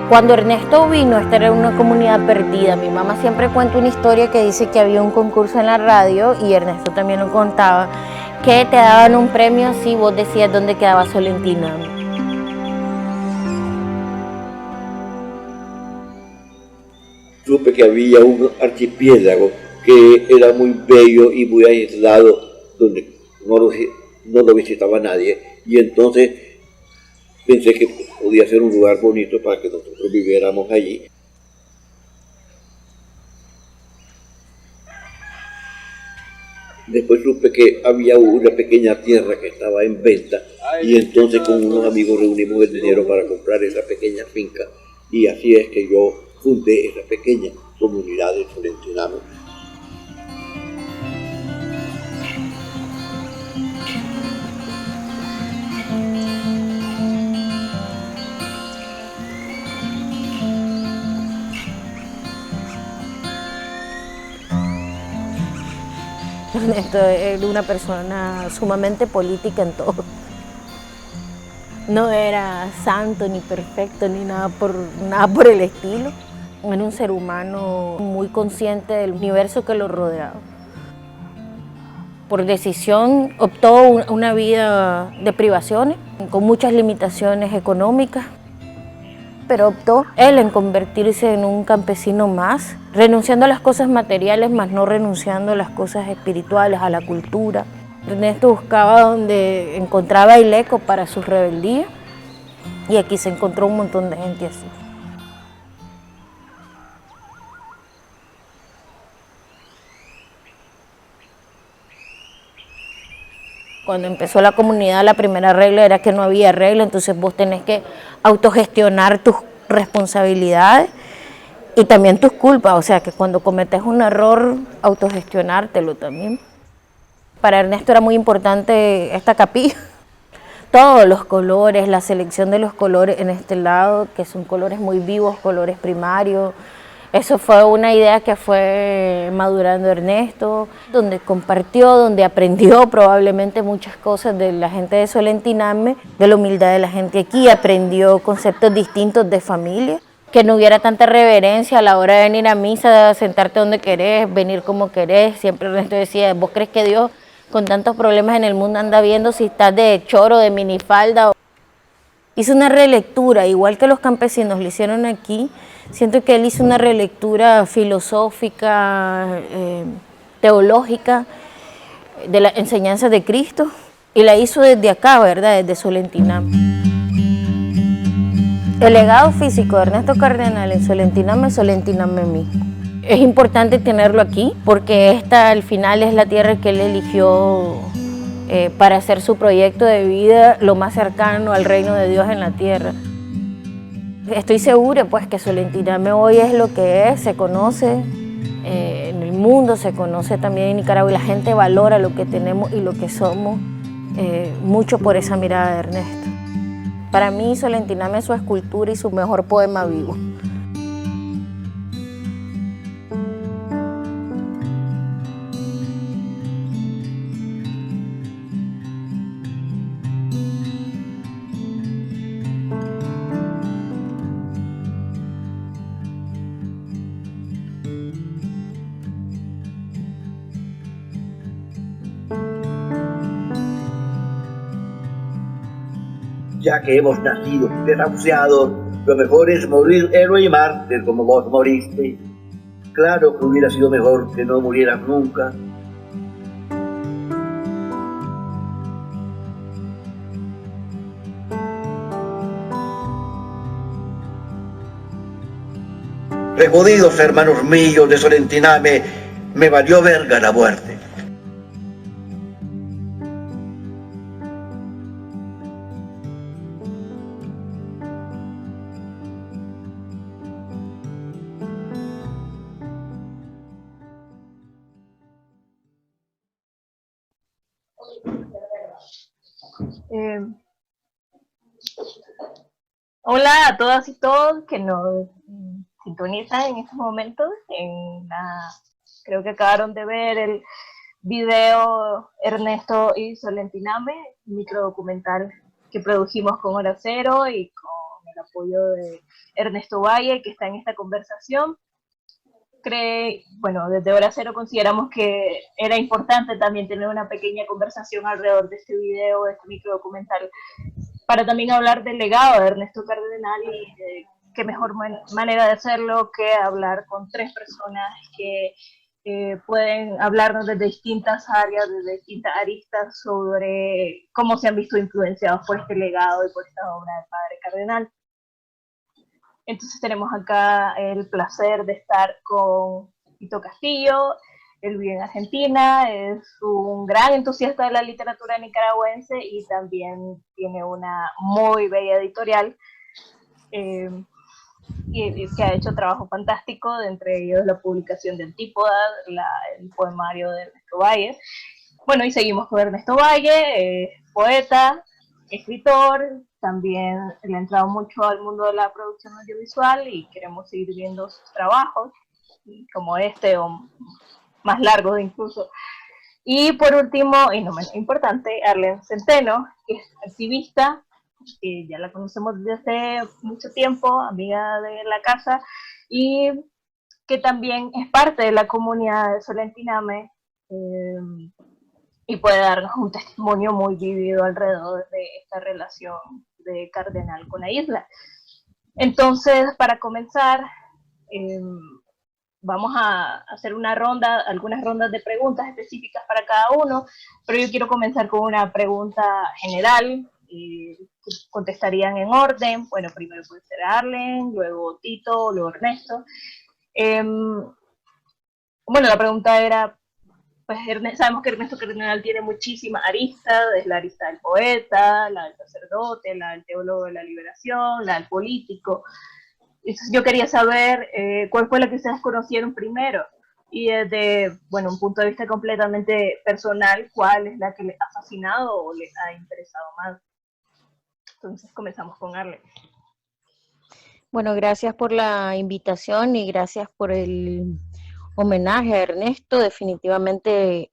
Cuando Ernesto vino, esta era una comunidad perdida. Mi mamá siempre cuenta una historia que dice que había un concurso en la radio, y Ernesto también lo contaba, que te daban un premio si vos decías dónde quedaba Solentiname. Supe que había un archipiélago que era muy bello y muy aislado, donde no lo visitaba nadie, y entonces pensé que podía ser un lugar bonito para que nosotros viviéramos allí. Después supe que había una pequeña tierra que estaba en venta, y entonces con unos amigos reunimos el dinero para comprar esa pequeña finca, y así es que yo fundé esa pequeña comunidad de Solentiname. Ernesto era una persona sumamente política en todo. No era santo ni perfecto ni nada por el estilo. Era un ser humano muy consciente del universo que lo rodeaba. Por decisión optó una vida de privaciones, con muchas limitaciones económicas, pero optó él en convertirse en un campesino más, renunciando a las cosas materiales, mas no renunciando a las cosas espirituales, a la cultura. Ernesto buscaba donde encontraba el eco para su rebeldía, y aquí se encontró un montón de gente así. Cuando empezó la comunidad, la primera regla era que no había regla, entonces vos tenés que autogestionar tus responsabilidades y también tus culpas, o sea que cuando cometes un error, autogestionártelo también. Para Ernesto era muy importante esta capilla, todos los colores, la selección de los colores en este lado, que son colores muy vivos, colores primarios. Eso fue una idea que fue madurando Ernesto, donde compartió, donde aprendió probablemente muchas cosas de la gente de Solentiname, de la humildad de la gente aquí, aprendió conceptos distintos de familia, que no hubiera tanta reverencia a la hora de venir a misa, sentarte donde querés, venir como querés. Siempre Ernesto decía, ¿vos crees que Dios con tantos problemas en el mundo anda viendo si estás de choro, de minifalda? Hizo una relectura, igual que los campesinos lo hicieron aquí. Siento que él hizo una relectura filosófica, teológica, de las enseñanzas de Cristo, y la hizo desde acá, ¿verdad? Desde Solentiname. El legado físico de Ernesto Cardenal en Solentiname es Solentiname mismo. Es importante tenerlo aquí porque esta al final es la tierra que él eligió para hacer su proyecto de vida lo más cercano al reino de Dios en la tierra. Estoy segura pues que Solentiname hoy es lo que es, se conoce en el mundo, se conoce también en Nicaragua, y la gente valora lo que tenemos y lo que somos mucho por esa mirada de Ernesto. Para mí Solentiname es su escultura y su mejor poema vivo. Ya que hemos nacido desahuciados, lo mejor es morir héroe y mártir como vos moriste. Claro que hubiera sido mejor que no murieras nunca. Repodidos hermanos míos de Solentiname, me valió verga la muerte. Hola a todas y todos que nos sintonizan en estos momentos. Creo que acabaron de ver el video Ernesto y Solentiname, microdocumental que produjimos con Hora Cero y con el apoyo de Ernesto Valle, que está en esta conversación. Bueno, desde Hora Cero consideramos que era importante también tener una pequeña conversación alrededor de este video, de este microdocumental, para también hablar del legado de Ernesto Cardenal y qué mejor manera de hacerlo que hablar con tres personas que pueden hablarnos desde distintas áreas, desde distintas aristas sobre cómo se han visto influenciados por este legado y por esta obra del padre Cardenal. Entonces tenemos acá el placer de estar con Tito Castillo. Él vive en Argentina, es un gran entusiasta de la literatura nicaragüense y también tiene una muy bella editorial y que ha hecho trabajo fantástico, de entre ellos la publicación de Antípoda, el poemario de Ernesto Valle. Bueno, y seguimos con Ernesto Valle, poeta, escritor, también le ha entrado mucho al mundo de la producción audiovisual y queremos seguir viendo sus trabajos, como este o más largos incluso. Y por último, y no menos importante, Arlen Centeno, que es activista, que ya la conocemos desde hace mucho tiempo, amiga de la casa, y que también es parte de la comunidad de Solentiname, y puede darnos un testimonio muy vivido alrededor de esta relación de Cardenal con la isla. Entonces, para comenzar, vamos a hacer algunas rondas de preguntas específicas para cada uno, pero yo quiero comenzar con una pregunta general, que contestarían en orden. Bueno, primero puede ser Arlen, luego Tito, luego Ernesto. Bueno, la pregunta era, pues sabemos que Ernesto Cardenal tiene muchísimas aristas, es la arista del poeta, la del sacerdote, la del teólogo de la liberación, la del político. Entonces yo quería saber cuál fue la que ustedes conocieron primero y desde, bueno, un punto de vista completamente personal, cuál es la que les ha fascinado o les ha interesado más. Entonces comenzamos con Arlen. Bueno, gracias por la invitación y gracias por el homenaje a Ernesto. Definitivamente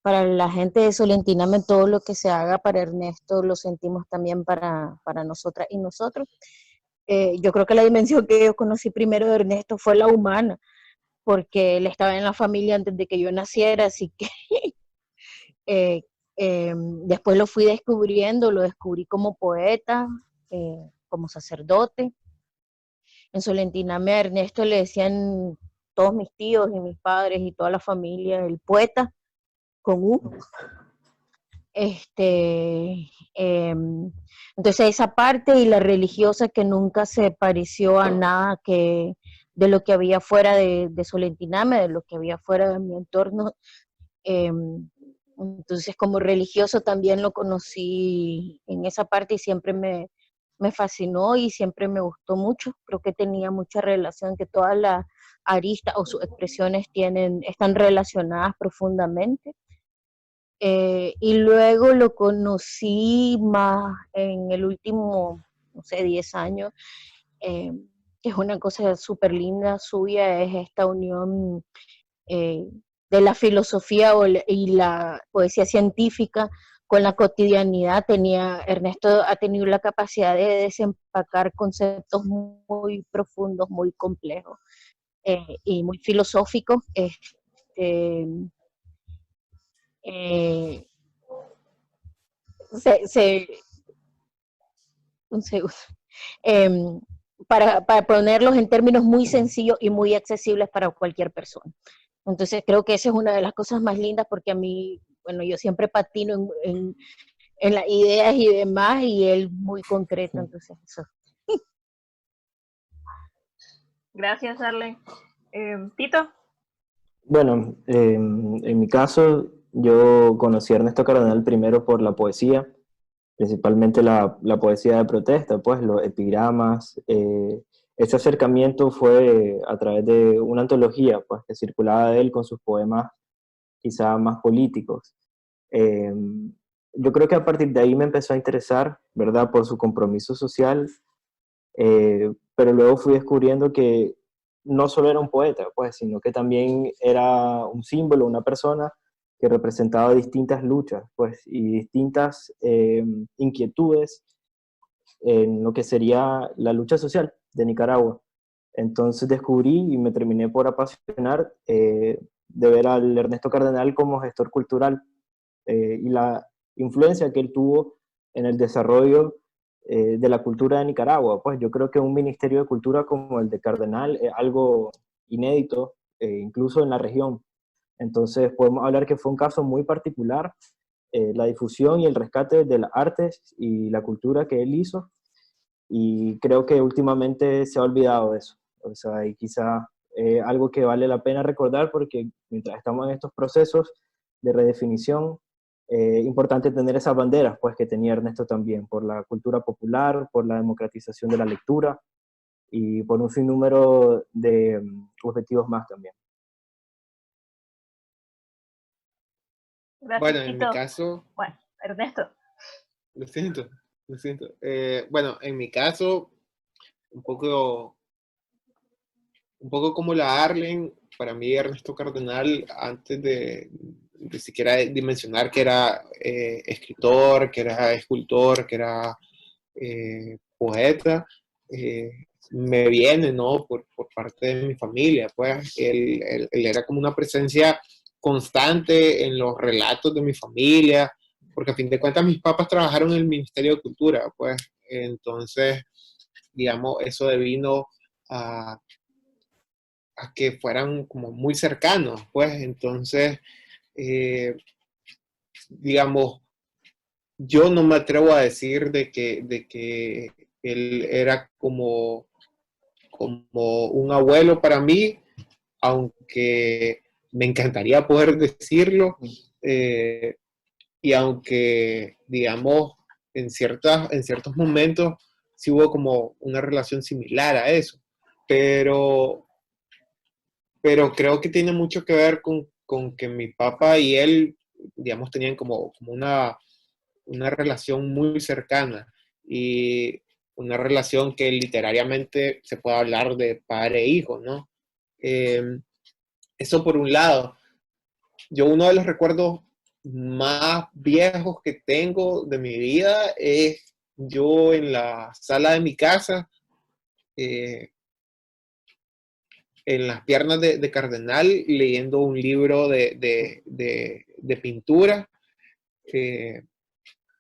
para la gente de Solentiname todo lo que se haga para Ernesto lo sentimos también para nosotras y nosotros. Yo creo que la dimensión que yo conocí primero de Ernesto fue la humana, porque él estaba en la familia antes de que yo naciera, así que eh, después lo fui descubriendo, lo descubrí como poeta, como sacerdote. En Solentiname a Ernesto le decían todos mis tíos y mis padres y toda la familia, el poeta, con U. Entonces esa parte y la religiosa que nunca se pareció a nada que de lo que había fuera de Solentiname, de lo que había fuera de mi entorno. Entonces como religioso también lo conocí en esa parte y siempre me fascinó y siempre me gustó mucho. Creo que tenía mucha relación, que todas las aristas o sus expresiones están relacionadas profundamente. Y luego lo conocí más en el último, no sé, 10 años, que es una cosa súper linda suya, es esta unión de la filosofía y la poesía científica con la cotidianidad. Ernesto ha tenido la capacidad de desempacar conceptos muy profundos, muy complejos y muy filosóficos. Eh, se, un segundo, eh, para ponerlos en términos muy sencillos y muy accesibles para cualquier persona. Entonces creo que esa es una de las cosas más lindas, porque a mí, bueno, yo siempre patino en las ideas y demás, y él muy concreto, entonces eso. Gracias, Arlen. Tito. Bueno, en mi caso, yo conocí a Ernesto Cardenal primero por la poesía, principalmente la poesía de protesta, pues los epigramas. Ese acercamiento fue a través de una antología, pues, que circulaba de él con sus poemas quizá más políticos. Eh, yo creo que a partir de ahí me empezó a interesar, ¿verdad?, por su compromiso social, pero luego fui descubriendo que no solo era un poeta, pues, sino que también era un símbolo, una persona que representaba distintas luchas, pues, y distintas inquietudes en lo que sería la lucha social de Nicaragua. Entonces descubrí y me terminé por apasionar de ver al Ernesto Cardenal como gestor cultural y la influencia que él tuvo en el desarrollo de la cultura de Nicaragua. Pues yo creo que un ministerio de cultura como el de Cardenal es algo inédito, incluso en la región. Entonces podemos hablar que fue un caso muy particular, la difusión y el rescate de las artes y la cultura que él hizo, y creo que últimamente se ha olvidado de eso. O sea, y quizá algo que vale la pena recordar, porque mientras estamos en estos procesos de redefinición, importante tener esas banderas pues, que tenía Ernesto también, por la cultura popular, por la democratización de la lectura y por un sinnúmero de objetivos más también. Gracias, Bueno, en mi Tito. caso, Bueno, Ernesto. lo siento, lo siento. Bueno, en mi caso, un poco, un poco como la Arlen, para mí Ernesto Cardenal, antes de siquiera dimensionar que era escritor, que era escultor, que era poeta, me viene, ¿no? Por parte de mi familia, pues él era como una presencia constante en los relatos de mi familia, porque a fin de cuentas mis papás trabajaron en el Ministerio de Cultura, pues entonces, digamos, eso devino a, a que fueran como muy cercanos, pues entonces, eh, digamos, yo no me atrevo a decir de que él era como un abuelo para mí, aunque me encantaría poder decirlo, eh, y aunque, digamos, en ciertos momentos sí hubo como una relación similar a eso, pero, pero creo que tiene mucho que ver con que mi papá y él, digamos, tenían como una relación muy cercana y una relación que literariamente se puede hablar de padre e hijo, ¿no? Eh, Eso por un lado. Yo uno de los recuerdos más viejos que tengo de mi vida es yo en la sala de mi casa, eh, en las piernas de Cardenal, leyendo un libro de pintura, eh,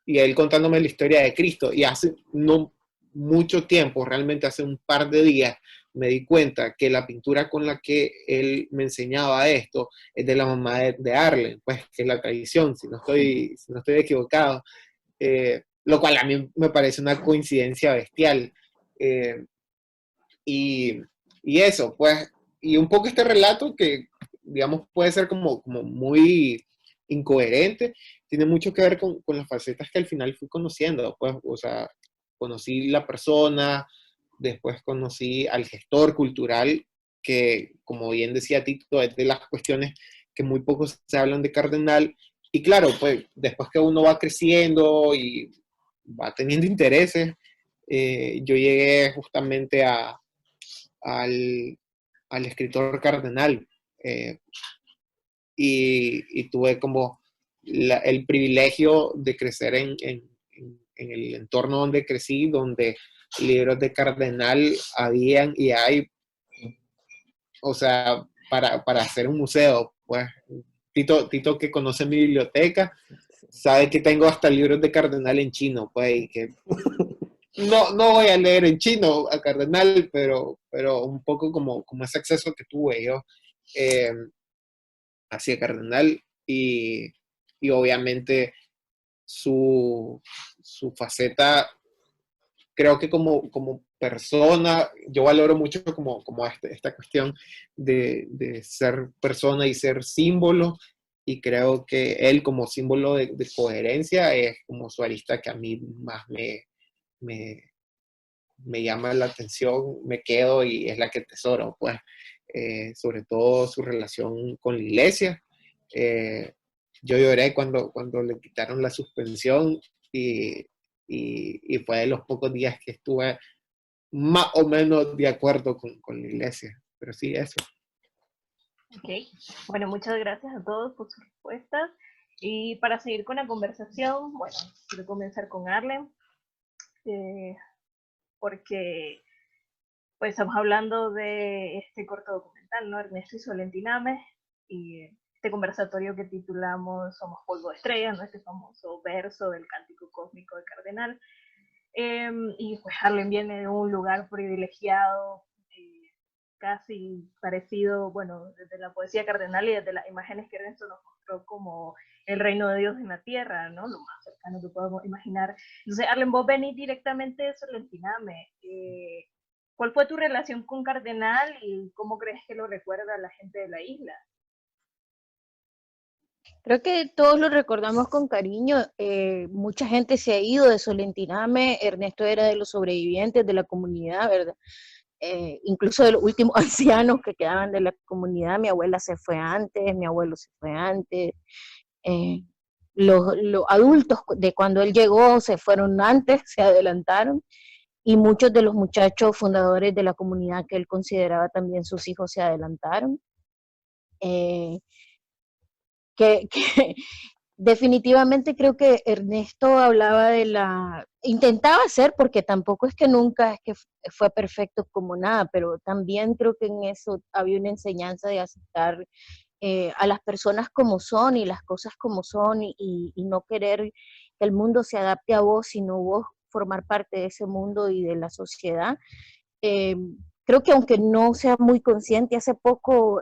y él contándome la historia de Cristo. Y hace no mucho tiempo, realmente hace un par de días, me di cuenta que la pintura con la que él me enseñaba esto es de la mamá de Arlen, pues que es la tradición, si no estoy equivocado, lo cual a mí me parece una coincidencia bestial. Eh, y, y eso, pues, y un poco este relato que, digamos, puede ser como muy incoherente, tiene mucho que ver con las facetas que al final fui conociendo, pues, o sea, conocí la persona, después conocí al gestor cultural, que, como bien decía Tito, es de las cuestiones que muy pocos se hablan de Cardenal, y claro, pues, después que uno va creciendo y va teniendo intereses, yo llegué justamente al, al escritor Cardenal, eh, y tuve como el privilegio de crecer en el entorno donde crecí, donde libros de Cardenal habían y hay, o sea, para hacer un museo, pues Tito que conoce mi biblioteca, sabe que tengo hasta libros de Cardenal en chino, pues, y que no voy a leer en chino a Cardenal, pero un poco como ese acceso que tuve yo eh, hacia Cardenal y obviamente su faceta, creo que como persona, yo valoro mucho como esta cuestión de ser persona y ser símbolo, y creo que él como símbolo de coherencia es como su arista que a mí más me, me llama la atención, me quedo y es la que tesoro, pues, sobre todo su relación con la iglesia. Eh, yo lloré cuando le quitaron la suspensión y, y fue de los pocos días que estuve más o menos de acuerdo con la iglesia, pero sí, eso. Ok, bueno, muchas gracias a todos por sus respuestas. Y para seguir con la conversación, bueno, quiero comenzar con Arlen. porque pues estamos hablando de este corto documental, ¿no? Ernesto y Solentiname, y este conversatorio que titulamos Somos polvo de estrellas, ¿no? Este famoso verso del cántico cósmico de Cardenal. Y pues Harlem viene de un lugar privilegiado, casi parecido, bueno, desde la poesía cardenal y desde las imágenes que Ernesto nos mostró como el reino de Dios en la tierra, ¿no? Lo más cercano que podemos imaginar. Entonces, Harlem, vos venís directamente de Solentiname. ¿Cuál fue tu relación con Cardenal y cómo crees que lo recuerda la gente de la isla? Creo que todos lo recordamos con cariño. Mucha gente se ha ido de Solentiname. Ernesto era de los sobrevivientes de la comunidad, ¿verdad? Incluso de los últimos ancianos que quedaban de la comunidad. Mi abuela se fue antes, mi abuelo se fue antes. Eh, los adultos de cuando él llegó se fueron antes, se adelantaron. Y muchos de los muchachos fundadores de la comunidad que él consideraba también sus hijos se adelantaron. Eh, que definitivamente creo que Ernesto hablaba de intentaba ser, porque tampoco es que nunca es que fue perfecto como nada, pero también creo que en eso había una enseñanza de aceptar a las personas como son y las cosas como son y no querer que el mundo se adapte a vos, sino vos formar parte de ese mundo y de la sociedad. Eh, Creo que aunque no sea muy consciente, hace poco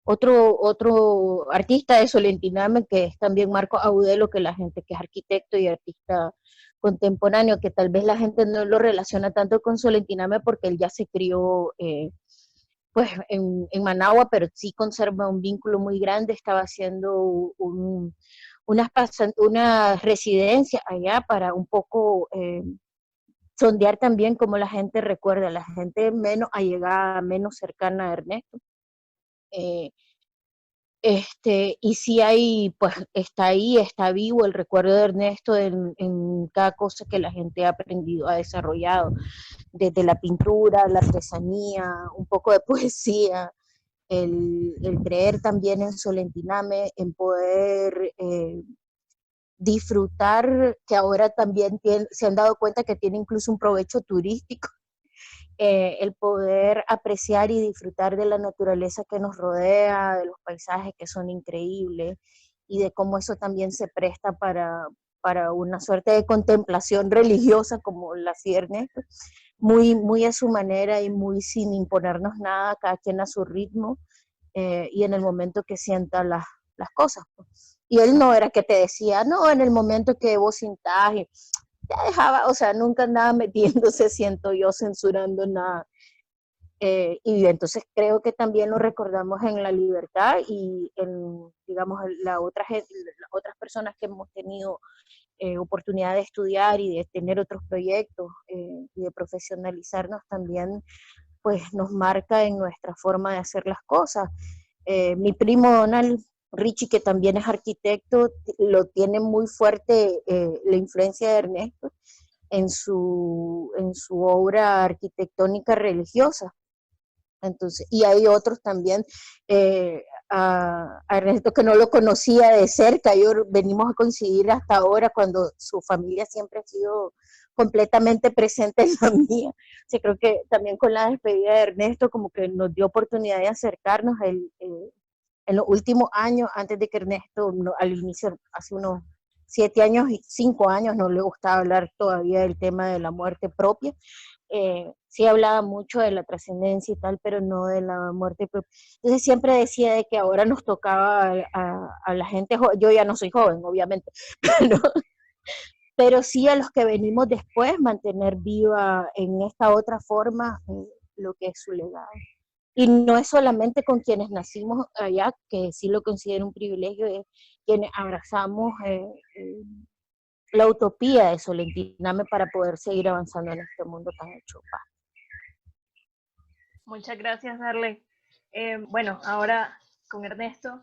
otro artista de Solentiname, que es también Marco Audelo, que la gente que es arquitecto y artista contemporáneo, que tal vez la gente no lo relaciona tanto con Solentiname porque él ya se crió pues Managua, pero sí conserva un vínculo muy grande, estaba haciendo una residencia allá para un poco sondear también cómo la gente recuerda, la gente menos allegada, menos cercana a Ernesto. Eh, y sí hay, pues está ahí, está vivo el recuerdo de Ernesto en cada cosa que la gente ha aprendido, ha desarrollado, desde la pintura, la artesanía, un poco de poesía, el creer también en Solentiname, en poder disfrutar, que ahora también se han dado cuenta que tiene incluso un provecho turístico, el poder apreciar y disfrutar de la naturaleza que nos rodea, de los paisajes que son increíbles y de cómo eso también se presta para una suerte de contemplación religiosa como la cierne, muy, muy a su manera y muy sin imponernos nada, cada quien a su ritmo y en el momento que sienta las cosas. Pues. Y él no era que te decía, no, en el momento que vos sintás, y ya dejaba, o sea, nunca andaba metiéndose, siento yo, censurando nada. Y entonces creo que también lo recordamos en la libertad y en, digamos, las otras personas que hemos tenido oportunidad de estudiar y de tener otros proyectos y de profesionalizarnos también, pues nos marca en nuestra forma de hacer las cosas. Mi primo Donald Richie, que también es arquitecto, lo tiene muy fuerte la influencia de Ernesto en su obra arquitectónica religiosa. Entonces, y hay otros también, a Ernesto que no lo conocía de cerca, yo venimos a coincidir hasta ahora cuando su familia siempre ha sido completamente presente en la mía. O sea, creo que también con la despedida de Ernesto como que nos dio oportunidad de acercarnos en los últimos años, antes de que Ernesto, no, al inicio, hace unos 7 años y 5 años, no le gustaba hablar todavía del tema de la muerte propia. Sí hablaba mucho de la trascendencia y tal, pero no de la muerte propia. Entonces siempre decía de que ahora nos tocaba a la gente joven, yo ya no soy joven, obviamente, pero, pero sí a los que venimos después mantener viva en esta otra forma lo que es su legado. Y no es solamente con quienes nacimos allá, que sí lo considero un privilegio, es quienes abrazamos la utopía de Solentiname para poder seguir avanzando en este mundo tan hecho paz. Muchas gracias, Darle. Bueno, ahora con Ernesto,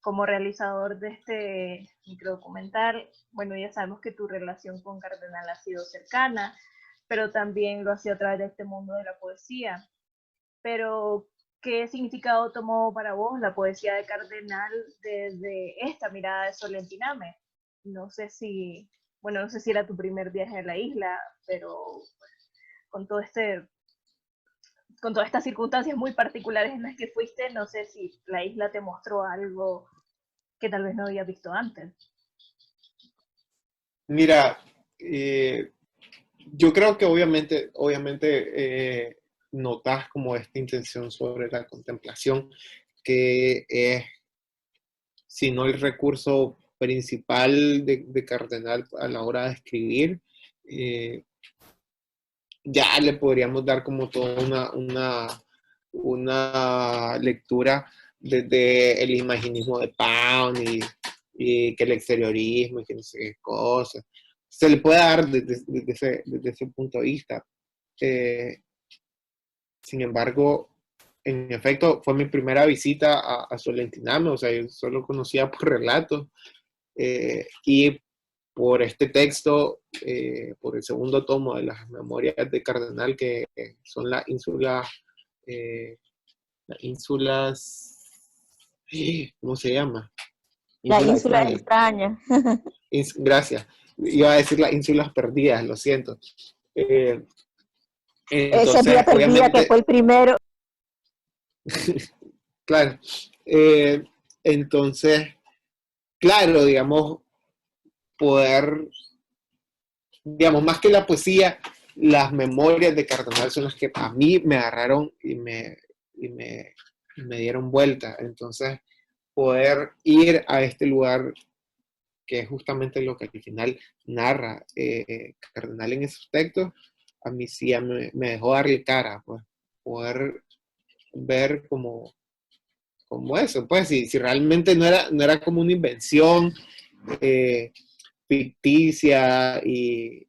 como realizador de este microdocumental, bueno, ya sabemos que tu relación con Cardenal ha sido cercana, pero también lo ha sido a través de este mundo de la poesía. Pero, ¿qué significado tomó para vos la poesía de Cardenal desde esta mirada de Solentiname? No sé si bueno, no sé si era tu primer viaje a la isla, pero con todo con todas estas circunstancias muy particulares en las que fuiste, no sé si la isla te mostró algo que tal vez no había visto antes. Mira, yo creo que notas como esta intención sobre la contemplación, que es, si no el recurso principal de Cardenal a la hora de escribir, eh, ya le podríamos dar como toda una lectura desde el imaginismo de Pound y que el exteriorismo y que no sé qué cosas. Se le puede dar desde ese punto de vista. Sin embargo, en efecto, fue mi primera visita a Solentiname, o sea, yo solo conocía por relatos, y por este texto, por el segundo tomo de las Memorias de Cardenal, que son las ínsulas, ¿cómo se llama? La Ínsula ínsula extraña. extraña. Gracias, iba a decir las ínsulas perdidas, lo siento. Eh, Esa entonces, tía perdida que obviamente, fue el primero. claro, entonces, claro, digamos, poder, digamos, más que la poesía, las memorias de Cardenal son las que a mí me agarraron y me dieron vuelta. Entonces, poder ir a este lugar, que es justamente lo que al final narra Cardenal en esos textos, a mí sí me dejó darle cara, pues, poder ver como eso, pues, si realmente no era como una invención eh, ficticia y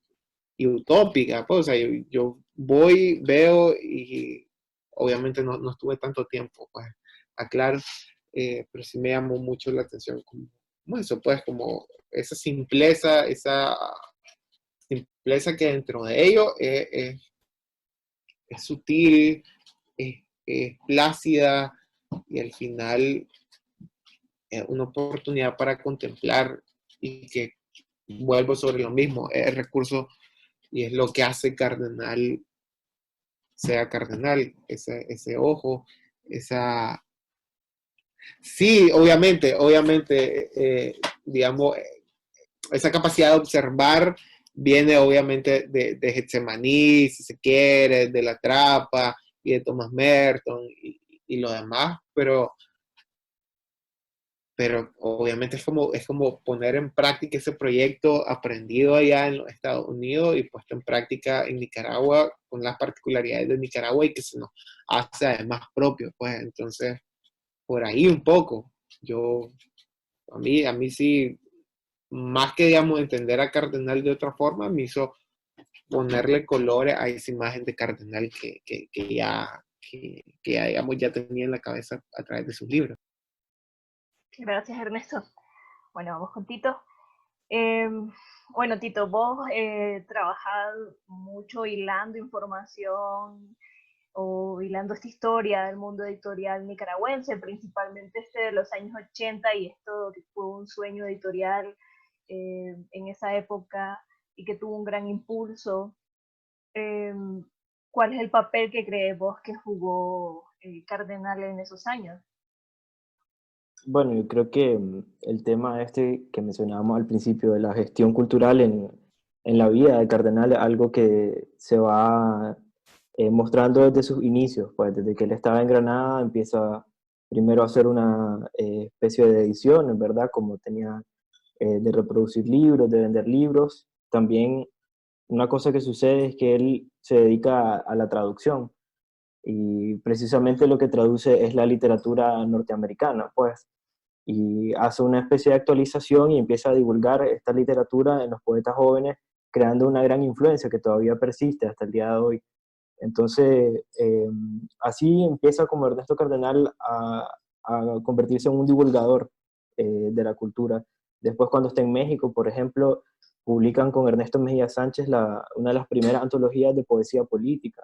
utópica, pues, o sea, yo voy, veo y obviamente no estuve tanto tiempo, pues, aclaro, pero sí me llamó mucho la atención como eso, pues, como esa simpleza que dentro de ello es sutil, es plácida y al final es una oportunidad para contemplar y que vuelvo sobre lo mismo, es el recurso y es lo que hace Cardenal sea Cardenal, ese ojo, esa... Sí, digamos, esa capacidad de observar viene obviamente de Getsemaní, si se quiere, de La Trapa y de Thomas Merton y lo demás, pero obviamente es como poner en práctica ese proyecto aprendido allá en los Estados Unidos y puesto en práctica en Nicaragua con las particularidades de Nicaragua y que se nos hace además propio, pues entonces por ahí un poco, a mí sí, más que digamos entender a Cardenal de otra forma, me hizo ponerle colores a esa imagen de Cardenal que ya, digamos, ya tenía en la cabeza a través de sus libros. Gracias, Ernesto. Bueno, vamos con Tito. Eh, bueno, Tito, vos trabajás mucho hilando información o hilando esta historia del mundo editorial nicaragüense, principalmente de los años 80 y esto que fue un sueño editorial en esa época y que tuvo un gran impulso. Eh, ¿Cuál es el papel que crees vos que jugó Cardenal en esos años? Bueno, yo creo que el tema este que mencionábamos al principio de la gestión cultural en la vida de Cardenal es algo que se va mostrando desde sus inicios, pues desde que él estaba en Granada empieza primero a hacer una especie de edición, ¿verdad? Como tenía de reproducir libros, de vender libros. También una cosa que sucede es que él se dedica a la traducción y precisamente lo que traduce es la literatura norteamericana, pues, y hace una especie de actualización y empieza a divulgar esta literatura en los poetas jóvenes, creando una gran influencia que todavía persiste hasta el día de hoy. Entonces, así empieza como Ernesto Cardenal a convertirse en un divulgador de la cultura. Después, cuando está en México, por ejemplo, publican con Ernesto Mejía Sánchez una de las primeras antologías de poesía política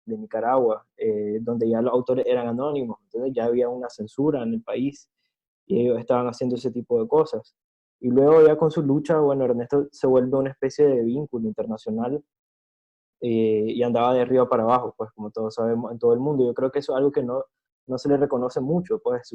de Nicaragua, donde ya los autores eran anónimos, entonces ya había una censura en el país y ellos estaban haciendo ese tipo de cosas. Y luego ya con su lucha, bueno, Ernesto se vuelve una especie de vínculo internacional y andaba de arriba para abajo, pues como todos sabemos en todo el mundo. Yo creo que eso es algo que no se le reconoce mucho, pues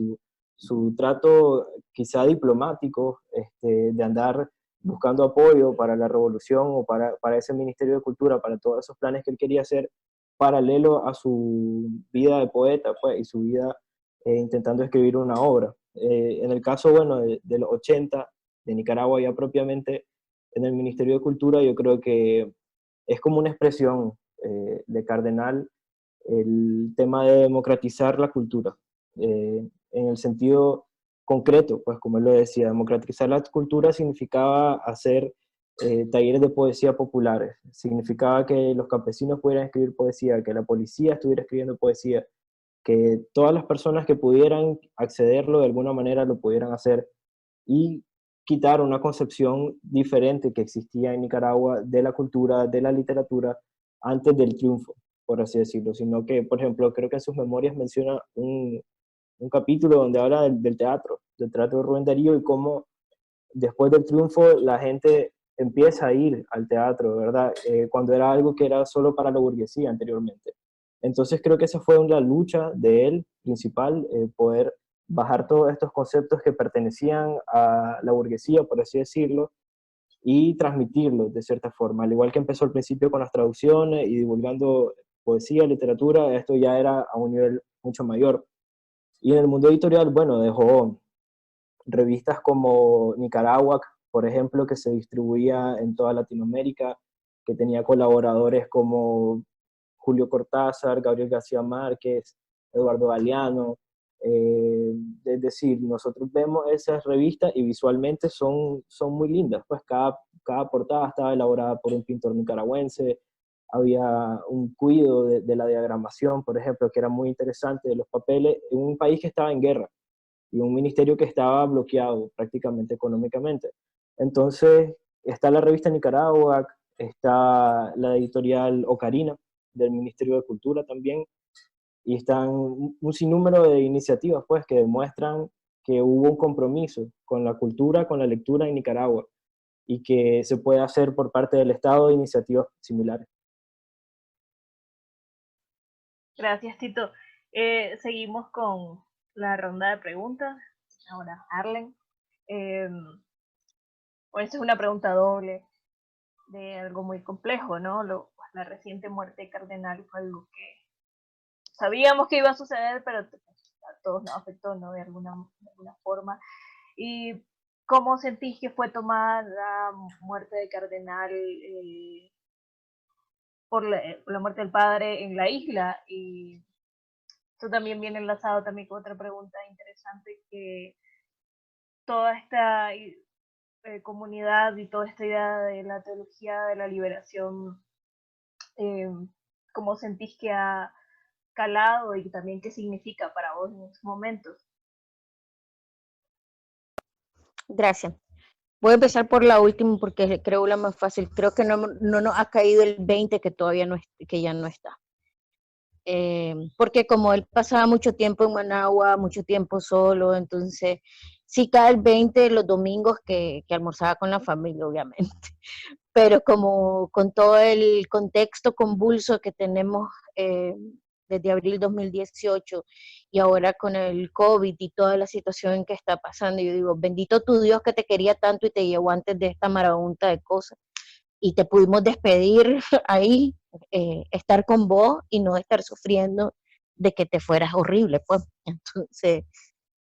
su trato quizá diplomático, de andar buscando apoyo para la revolución o para ese Ministerio de Cultura, para todos esos planes que él quería hacer, paralelo a su vida de poeta, pues, y su vida intentando escribir una obra. En el caso, bueno, de los 80, de Nicaragua ya propiamente, en el Ministerio de Cultura, yo creo que es como una expresión de Cardenal el tema de democratizar la cultura, en el sentido concreto, pues como él lo decía, democratizar la cultura significaba hacer talleres de poesía populares, significaba que los campesinos pudieran escribir poesía, que la policía estuviera escribiendo poesía, que todas las personas que pudieran accederlo de alguna manera lo pudieran hacer y quitar una concepción diferente que existía en Nicaragua de la cultura, de la literatura, antes del triunfo, por así decirlo, sino que, por ejemplo, creo que en sus memorias menciona un capítulo donde habla del teatro de Rubén Darío y cómo después del triunfo la gente empieza a ir al teatro, ¿verdad? Cuando era algo que era solo para la burguesía anteriormente. Entonces creo que esa fue una lucha de él principal, poder bajar todos estos conceptos que pertenecían a la burguesía, por así decirlo, y transmitirlos de cierta forma. Al igual que empezó al principio con las traducciones y divulgando poesía, literatura, esto ya era a un nivel mucho mayor. Y en el mundo editorial, bueno, dejó revistas como Nicaragua, por ejemplo, que se distribuía en toda Latinoamérica, que tenía colaboradores como Julio Cortázar, Gabriel García Márquez, Eduardo Galeano. Es decir, nosotros vemos esas revistas y visualmente son muy lindas, pues cada portada estaba elaborada por un pintor nicaragüense, había un cuidado de la diagramación, por ejemplo, que era muy interesante, de los papeles, en un país que estaba en guerra y un ministerio que estaba bloqueado prácticamente económicamente. Entonces, está la revista Nicaragua, está la editorial Ocarina del Ministerio de Cultura también, y están un sinnúmero de iniciativas pues que demuestran que hubo un compromiso con la cultura, con la lectura en Nicaragua, y que se puede hacer por parte del Estado iniciativas similares. Gracias, Tito. Seguimos con la ronda de preguntas. Ahora, Arlen. Pues esta es una pregunta doble de algo muy complejo, ¿no? La reciente muerte de Cardenal fue algo que sabíamos que iba a suceder, pero a todos nos afectó, ¿no? De alguna forma. ¿Y cómo sentís que fue tomada la muerte de Cardenal por la muerte del padre en la isla? Y esto también viene enlazado también con otra pregunta interesante, que toda esta comunidad y toda esta idea de la teología de la liberación, eh, ¿cómo sentís que ha calado y también qué significa para vos en estos momentos? Gracias. Voy a empezar por la última porque creo la más fácil. Creo que no nos ha caído el 20 que todavía no, que ya no está. Porque como él pasaba mucho tiempo en Managua, mucho tiempo solo, entonces sí cae el 20 los domingos que almorzaba con la familia, obviamente. Pero como con todo el contexto convulso que tenemos desde abril 2018 y ahora con el COVID y toda la situación que está pasando, yo digo, bendito tu Dios que te quería tanto y te llevó antes de esta marabunta de cosas y te pudimos despedir ahí, estar con vos y no estar sufriendo de que te fueras horrible, pues. Entonces,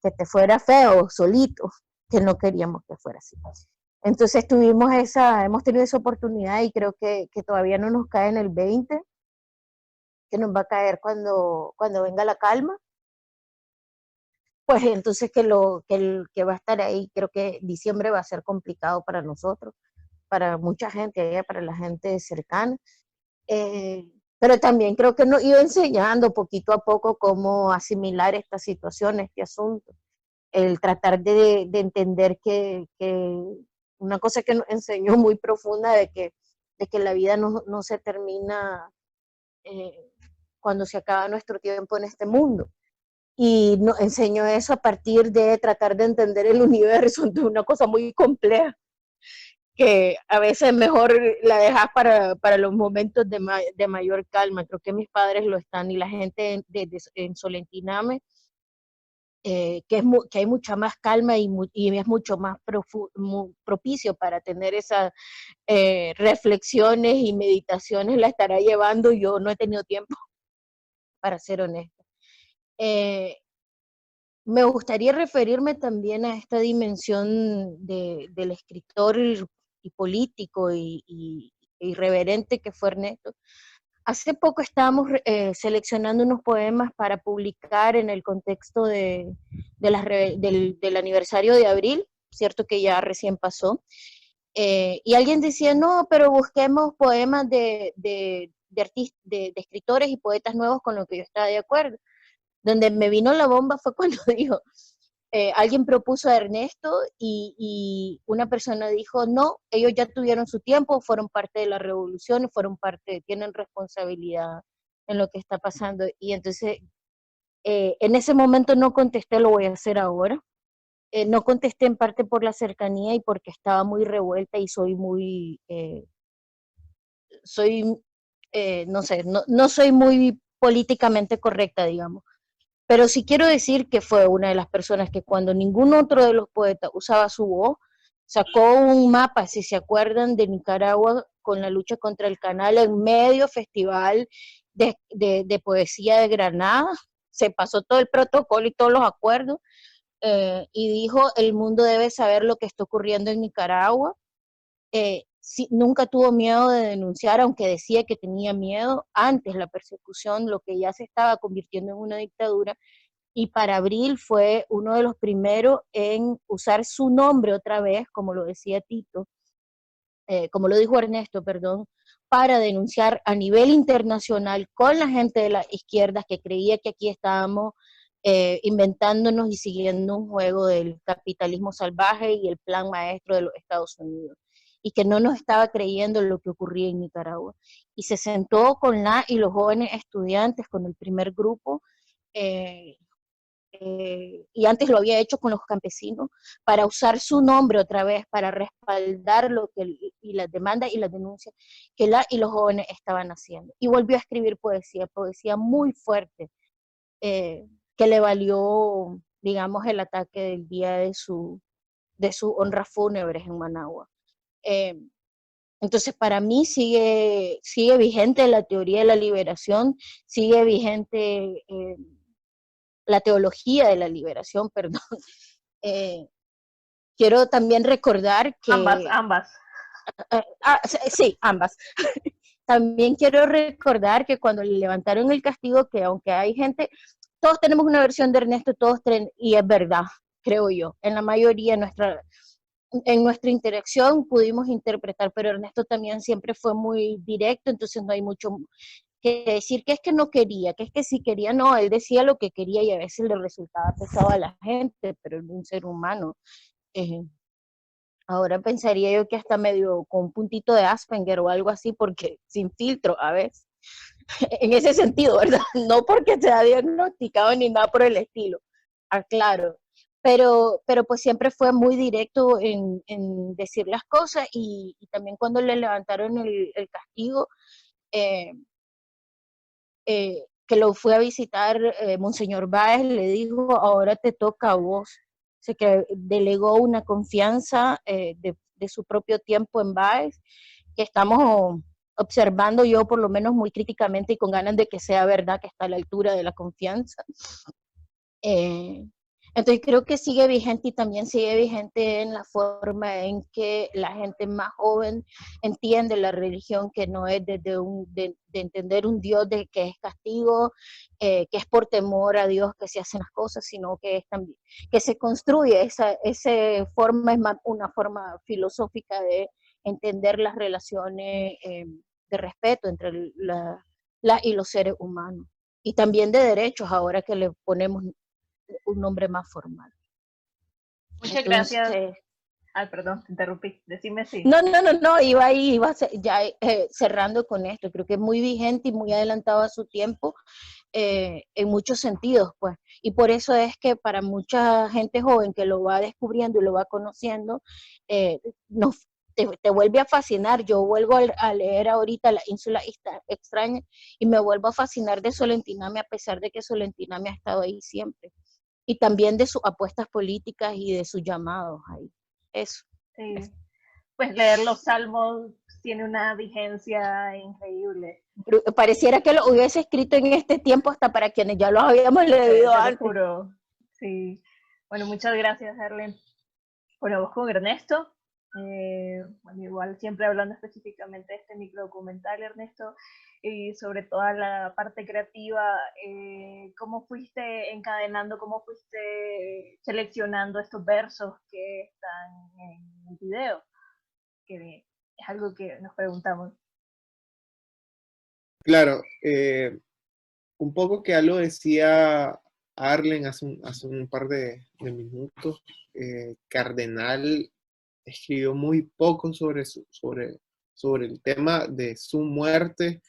que te fuera feo, solito, que no queríamos que fuera así. Entonces hemos tenido esa oportunidad y creo que todavía no nos cae en el 20, que nos va a caer cuando venga la calma. Pues entonces que va a estar ahí, creo que diciembre va a ser complicado para nosotros, para mucha gente, para la gente cercana. Pero también creo que nos iba enseñando poquito a poco cómo asimilar esta situación, este asunto. El tratar de entender que una cosa que nos enseñó muy profunda de que la vida no se termina cuando se acaba nuestro tiempo en este mundo. y no, enseño eso a partir de tratar de entender el universo, de una cosa muy compleja, que a veces mejor la dejas para los momentos de mayor calma. Creo que mis padres lo están y la gente en Solentiname, que hay mucha más calma y es mucho más propicio para tener esas reflexiones y meditaciones, la estará llevando. Yo no he tenido tiempo, para ser honesta. Eh, Me gustaría referirme también a esta dimensión del escritor y político y irreverente que fue Ernesto. Hace poco estábamos seleccionando unos poemas para publicar en el contexto del aniversario de abril, cierto que ya recién pasó, y alguien decía, no, pero busquemos poemas de escritores y poetas nuevos, con lo que yo estaba de acuerdo. Donde me vino la bomba fue cuando dijo, alguien propuso a Ernesto y una persona dijo, no, ellos ya tuvieron su tiempo, fueron parte de la revolución, tienen responsabilidad en lo que está pasando. Y entonces, en ese momento no contesté, lo voy a hacer ahora. No contesté en parte por la cercanía y porque estaba muy revuelta y soy, no sé, no soy muy políticamente correcta, digamos. Pero sí quiero decir que fue una de las personas que cuando ningún otro de los poetas usaba su voz, sacó un mapa, si se acuerdan, de Nicaragua con la lucha contra el canal en medio festival de poesía de Granada, se pasó todo el protocolo y todos los acuerdos, y dijo, el mundo debe saber lo que está ocurriendo en Nicaragua. Sí, nunca tuvo miedo de denunciar, aunque decía que tenía miedo antes la persecución, lo que ya se estaba convirtiendo en una dictadura, y para abril fue uno de los primeros en usar su nombre otra vez, como lo decía Tito, como lo dijo Ernesto, perdón, para denunciar a nivel internacional con la gente de las izquierdas que creía que aquí estábamos inventándonos y siguiendo un juego del capitalismo salvaje y el plan maestro de los Estados Unidos, y que no nos estaba creyendo lo que ocurría en Nicaragua. Y se sentó con y los jóvenes estudiantes, con el primer grupo, eh, y antes lo había hecho con los campesinos, para usar su nombre otra vez, para respaldar y las demandas y las denuncias que y los jóvenes estaban haciendo. Y volvió a escribir poesía muy fuerte, que le valió, digamos, el ataque del día de su honra fúnebre en Managua. Entonces, para mí sigue vigente la teoría de la liberación, sigue vigente la teología de la liberación, perdón. Eh, Quiero también recordar que... Ambas. Sí, ambas. También quiero recordar que cuando le levantaron el castigo, que aunque hay gente, todos tenemos una versión de Ernesto, y es verdad, creo yo, en la mayoría en nuestra interacción pudimos interpretar, pero Ernesto también siempre fue muy directo, entonces no hay mucho que decir que es que no quería, que es que si quería, no, él decía lo que quería y a veces le resultaba pesado a la gente, pero es un ser humano. Eh, Ahora pensaría yo que hasta medio con un puntito de Asperger o algo así, porque sin filtro a veces, en ese sentido, ¿verdad? No porque sea diagnosticado ni nada por el estilo, aclaro. Pero pues siempre fue muy directo en decir las cosas y también cuando le levantaron el castigo, eh, que lo fue a visitar Monseñor Báez, le dijo, ahora te toca a vos. O sea, que delegó una confianza de su propio tiempo en Báez, que estamos observando yo por lo menos muy críticamente y con ganas de que sea verdad, que está a la altura de la confianza. Eh, entonces creo que sigue vigente y también sigue vigente en la forma en que la gente más joven entiende la religión, que no es desde de entender un Dios de que es castigo, que es por temor a Dios que se hacen las cosas, sino que es también que se construye esa forma, es más una forma filosófica de entender las relaciones de respeto entre y los seres humanos. Y también de derechos, ahora que le ponemos un nombre más formal. Muchas gracias. Ay, perdón, te interrumpí. Decime sí. No, iba ya cerrando con esto. Creo que es muy vigente y muy adelantado a su tiempo. en muchos sentidos, pues. Y por eso es que para mucha gente joven que lo va descubriendo y lo va conociendo, eh, nos, te vuelve a fascinar. Yo vuelvo a leer ahorita La Ínsula Extraña y me vuelvo a fascinar de Solentiname, a pesar de que Solentiname ha estado ahí siempre. Y también de sus apuestas políticas y de sus llamados ahí. Eso. Sí. Pues leer los salmos tiene una vigencia increíble. Pareciera que lo hubiese escrito en este tiempo hasta para quienes ya lo habíamos leído Te lo antes. juro. Sí. Bueno, muchas gracias, Arlen. Bueno, vos con Ernesto. Bueno, igual siempre hablando específicamente de este microdocumental, Ernesto, y sobre toda la parte creativa, ¿cómo fuiste encadenando, cómo fuiste seleccionando estos versos que están en el video? Que es algo que nos preguntamos. Claro, un poco que algo decía Arlen hace un par de minutos. Cardenal escribió muy poco sobre el tema de su muerte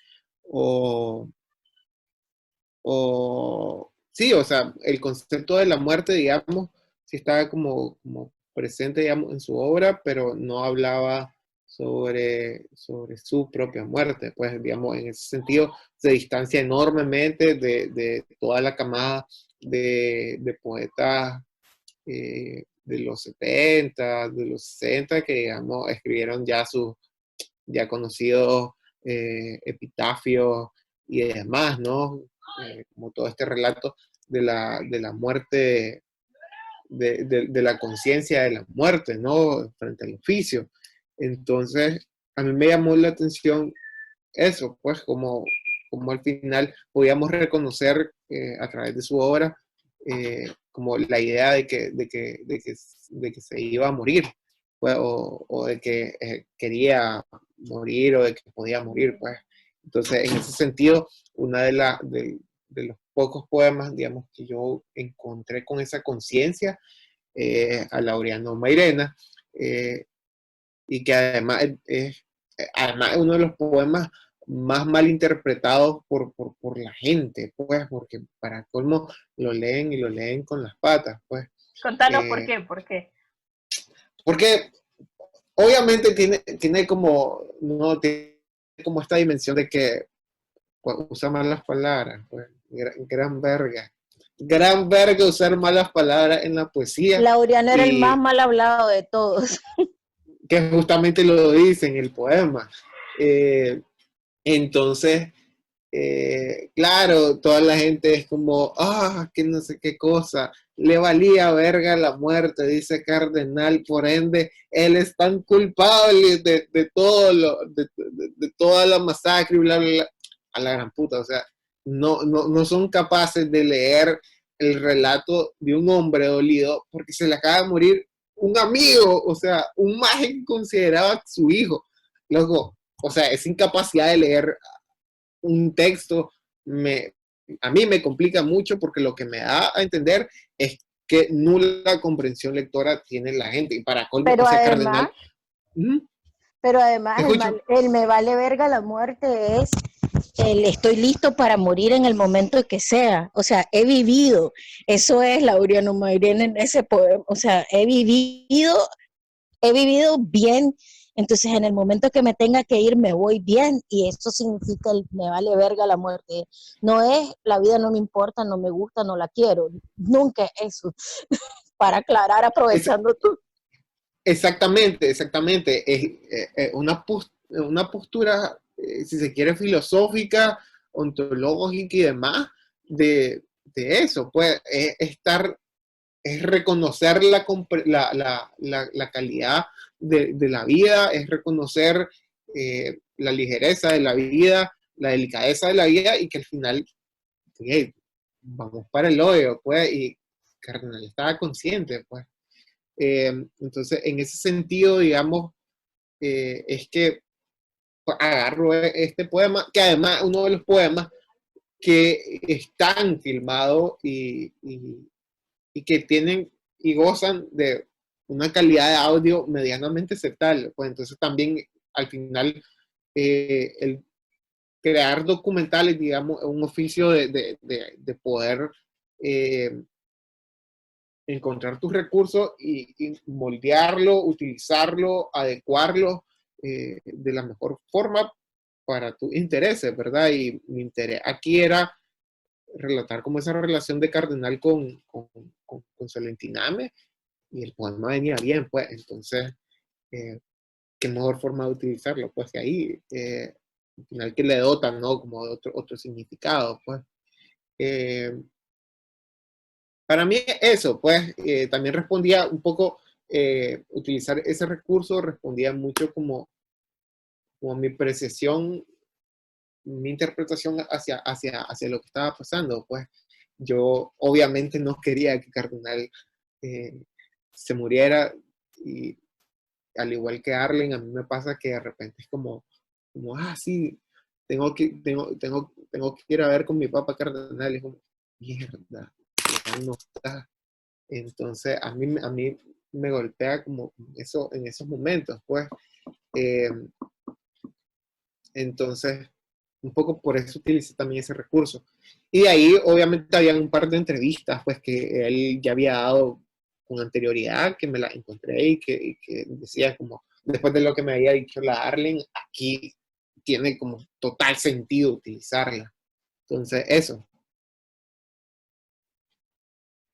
sí, o sea, el concepto de la muerte, digamos, sí estaba como presente, digamos, en su obra, pero no hablaba sobre su propia muerte. Pues, digamos, en ese sentido se distancia enormemente de toda la camada de poetas de los 70, de los 60, que, digamos, escribieron ya sus ya conocidos epitafios y demás, ¿no? Como todo este relato de la muerte, de la conciencia de la muerte, ¿no? Frente al oficio. Entonces, a mí me llamó la atención eso, pues, como al final podíamos reconocer a través de su obra como la idea de que se iba a morir, pues, o de que quería morir o de que podía morir, pues. Entonces, en ese sentido, una de los pocos poemas, digamos, que yo encontré con esa conciencia, a Laureano Mairena, y que además es uno de los poemas más mal interpretados por la gente, pues, porque para colmo lo leen y lo leen con las patas, pues. Contanos por qué, por qué. Porque obviamente tiene como, no, tiene como esta dimensión de que pues, usa malas palabras, pues, gran verga. Gran verga usar malas palabras en la poesía. Laureano era el más mal hablado de todos. Que justamente lo dice en el poema. Entonces, claro, toda la gente es como, que no sé qué cosa, le valía verga la muerte, dice Cardenal, por ende, él es tan culpable de todo de toda la masacre y bla, bla, bla, a la gran puta, o sea, no son capaces de leer el relato de un hombre dolido porque se le acaba de morir un amigo, o sea, un maje que consideraba su hijo, luego, o sea, esa incapacidad de leer un texto a mí me complica mucho porque lo que me da a entender es que nula comprensión lectora tiene la gente. Y para colmo, Pero ese además, Cardenal. pero además el me vale verga la muerte es el estoy listo para morir en el momento que sea. O sea, he vivido. Eso es Laureano Mairena en ese poema. O sea, he vivido bien. Entonces, en el momento que me tenga que ir, me voy bien. Y eso significa el me vale verga la muerte. No es la vida no me importa, no me gusta, no la quiero. Nunca es eso. Para aclarar, aprovechando tú. Exactamente. Es una postura, si se quiere, filosófica, ontológica y demás de eso. Pues es reconocer la calidad de la vida, es reconocer la ligereza de la vida, la delicadeza de la vida y que al final, hey, vamos para el hoyo, pues, y Cardenal estaba consciente, pues. Entonces, en ese sentido, digamos, es que pues, agarro este poema, que además es uno de los poemas que están filmados y que tienen y gozan de una calidad de audio medianamente aceptable. Pues entonces también al final crear documentales, digamos, un oficio de poder encontrar tus recursos y moldearlo, utilizarlo, adecuarlo de la mejor forma para tus intereses, ¿verdad? Y mi interés aquí era relatar como esa relación de Cardenal con Solentiname, y el poema venía bien, pues, entonces, qué mejor forma de utilizarlo, pues, que ahí, al final que le dotan, ¿no? Como otro significado, pues. Eh, para mí eso, pues, también respondía un poco, utilizar ese recurso respondía mucho como mi apreciación, mi interpretación hacia lo que estaba pasando, pues. Yo obviamente no quería que Cardenal se muriera, y al igual que Arlen, a mí me pasa que de repente es sí, tengo que ir a ver con mi papá Cardenal, y es como, mierda, ya no está. Entonces a mí me golpea como eso en esos momentos, pues. Eh, entonces, un poco por eso utilicé también ese recurso. Y de ahí, obviamente, había un par de entrevistas, pues, que él ya había dado con anterioridad, que me las encontré y que decía como, después de lo que me había dicho la Arlen, aquí tiene como total sentido utilizarla. Entonces, eso.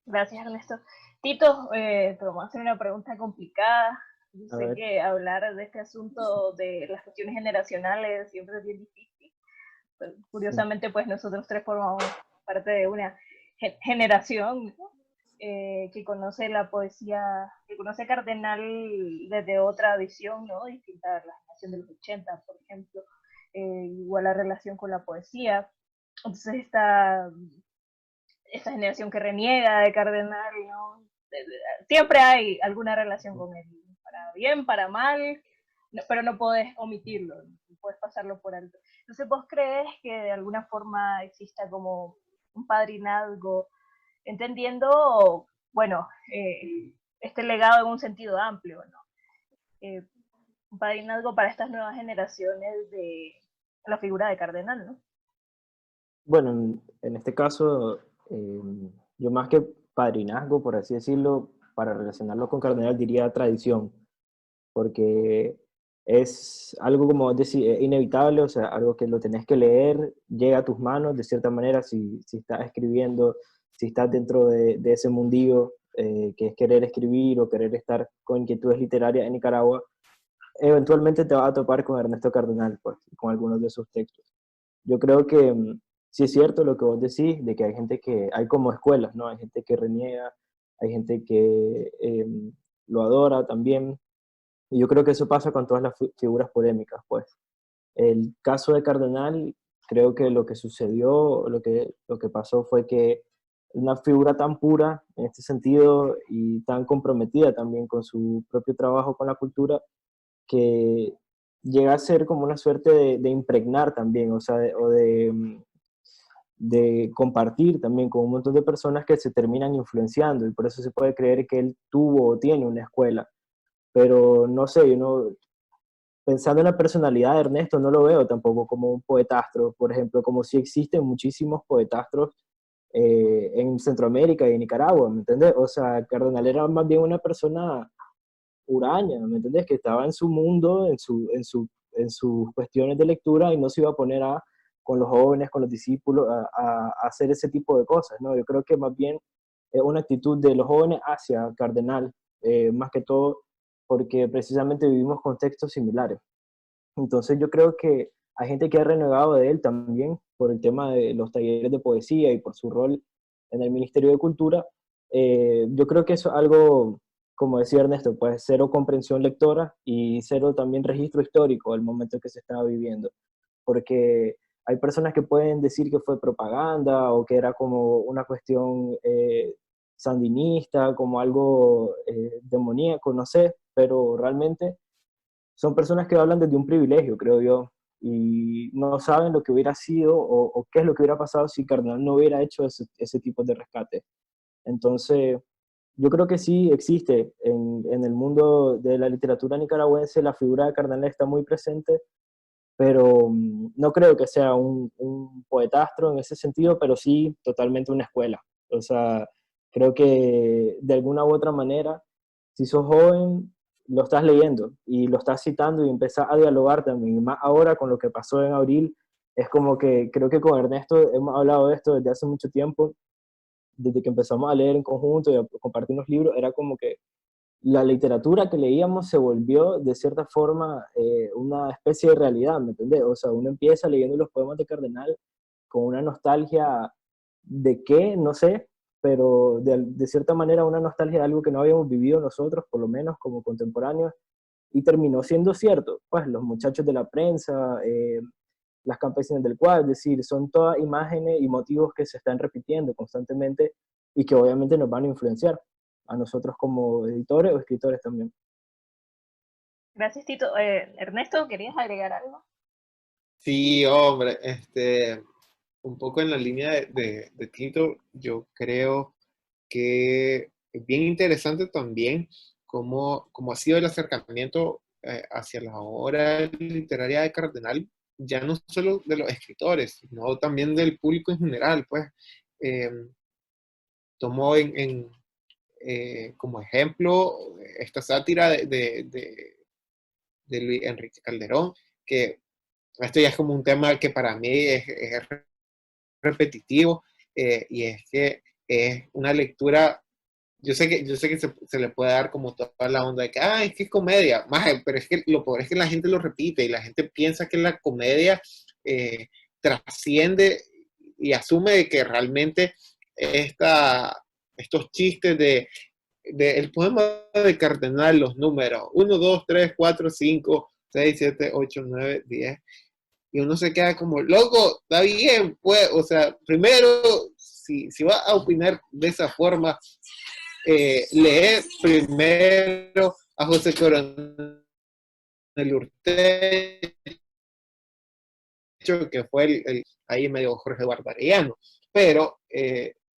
Gracias, Ernesto. Tito, te vamos a hacer una pregunta complicada. Yo A sé ver, que hablar de este asunto de las cuestiones generacionales siempre es bien difícil. Pero, sí. curiosamente, pues nosotros tres formamos parte de una generación, ¿no? Que conoce la poesía, que conoce a Cardenal desde otra visión, ¿no? Distinta a la generación de los 80, por ejemplo, igual la relación con la poesía. Entonces esta generación que reniega de Cardenal, ¿no? Siempre hay alguna relación con él, para bien, para mal, no, pero no puedes omitirlo, no puedes pasarlo por alto. Entonces, ¿vos crees que de alguna forma exista como un padrinazgo, entendiendo, bueno, este legado en un sentido amplio, ¿no? Un padrinazgo para estas nuevas generaciones de la figura de Cardenal, ¿no? Bueno, en este caso, yo más que padrinazgo, por así decirlo, para relacionarlo con Cardenal, diría tradición, porque es algo como decir, inevitable, o sea, algo que lo tenés que leer, llega a tus manos de cierta manera si estás escribiendo, si estás dentro de ese mundillo que es querer escribir o querer estar con inquietudes literarias en Nicaragua, eventualmente te vas a topar con Ernesto Cardenal, pues, con algunos de sus textos. Yo creo que sí es cierto lo que vos decís, de que hay gente que, hay como escuelas, ¿no? Hay gente que reniega, hay gente que lo adora también, y yo creo que eso pasa con todas las figuras polémicas, pues. El caso de Cardenal, creo que lo que sucedió, lo que pasó fue que una figura tan pura en este sentido y tan comprometida también con su propio trabajo con la cultura, que llega a ser como una suerte de impregnar también, o sea, de compartir también con un montón de personas que se terminan influenciando, y por eso se puede creer que él tuvo o tiene una escuela. Pero no sé, yo no, pensando en la personalidad de Ernesto, no lo veo tampoco como un poetastro, por ejemplo, como si existen muchísimos poetastros en Centroamérica y en Nicaragua, ¿me entiendes? O sea, Cardenal era más bien una persona huraña, ¿me entiendes? Que estaba en su mundo, en sus cuestiones de lectura, y no se iba a poner con los jóvenes, con los discípulos, a hacer ese tipo de cosas, ¿no? Yo creo que más bien es una actitud de los jóvenes hacia Cardenal, más que todo porque precisamente vivimos contextos similares. Entonces yo creo que hay gente que ha renegado de él también por el tema de los talleres de poesía y por su rol en el Ministerio de Cultura. Yo creo que eso es algo, como decía Ernesto, pues cero comprensión lectora y cero también registro histórico del momento que se estaba viviendo. Porque hay personas que pueden decir que fue propaganda o que era como una cuestión sandinista, como algo demoníaco, no sé, pero realmente son personas que hablan desde un privilegio, creo yo, y no saben lo que hubiera sido o qué es lo que hubiera pasado si Cardenal no hubiera hecho ese tipo de rescate. Entonces, yo creo que sí existe en el mundo de la literatura nicaragüense, la figura de Cardenal está muy presente, pero no creo que sea un poetastro en ese sentido, pero sí totalmente una escuela. O sea, creo que de alguna u otra manera, si sos joven, lo estás leyendo y lo estás citando y empezás a dialogar también. Y más ahora con lo que pasó en abril, es como que creo que con Ernesto hemos hablado de esto desde hace mucho tiempo, desde que empezamos a leer en conjunto y a compartir los libros, era como que la literatura que leíamos se volvió de cierta forma una especie de realidad, ¿me entendés? O sea, uno empieza leyendo los poemas de Cardenal con una nostalgia de qué, no sé, pero de cierta manera una nostalgia de algo que no habíamos vivido nosotros, por lo menos como contemporáneos, y terminó siendo cierto. Pues los muchachos de la prensa, las campesinas del cual, es decir, son todas imágenes y motivos que se están repitiendo constantemente y que obviamente nos van a influenciar a nosotros como editores o escritores también. Gracias, Tito. Ernesto, ¿querías agregar algo? Sí, hombre, un poco en la línea de Tito, yo creo que es bien interesante también cómo ha sido el acercamiento hacia la obra literaria de Cardenal, ya no solo de los escritores, sino también del público en general, pues eh, tomó como ejemplo esta sátira de Luis Enrique Calderón, que esto ya es como un tema que para mí es repetitivo, y es que es una lectura. Yo sé que se le puede dar como toda la onda de que, es que es comedia, maje, pero es que lo peor es que la gente lo repite y la gente piensa que la comedia trasciende y asume que realmente estos chistes el poema de Cardenal, los números 1, 2, 3, 4, 5, 6, 7, 8, 9, 10, y uno se queda como, loco, está bien, pues, o sea, primero, si va a opinar de esa forma, lee primero a José Coronel Urtecho, que fue ahí medio Jorge Eduardo Arellano, pero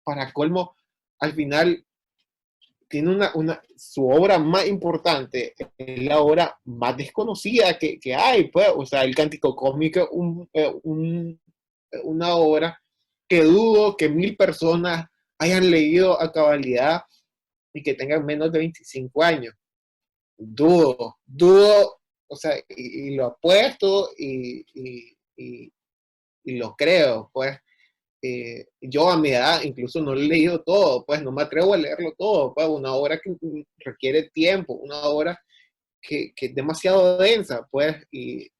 para colmo, al final tiene su obra más importante, es la obra más desconocida que hay, pues, o sea, el Cántico Cósmico, una obra que dudo que 1000 personas hayan leído a cabalidad y que tengan menos de 25 años. Dudo, o sea, y lo apuesto y lo creo, pues. Yo a mi edad incluso no lo he leído todo, pues no me atrevo a leerlo todo, pues una obra que requiere tiempo, una obra que es demasiado densa, pues, y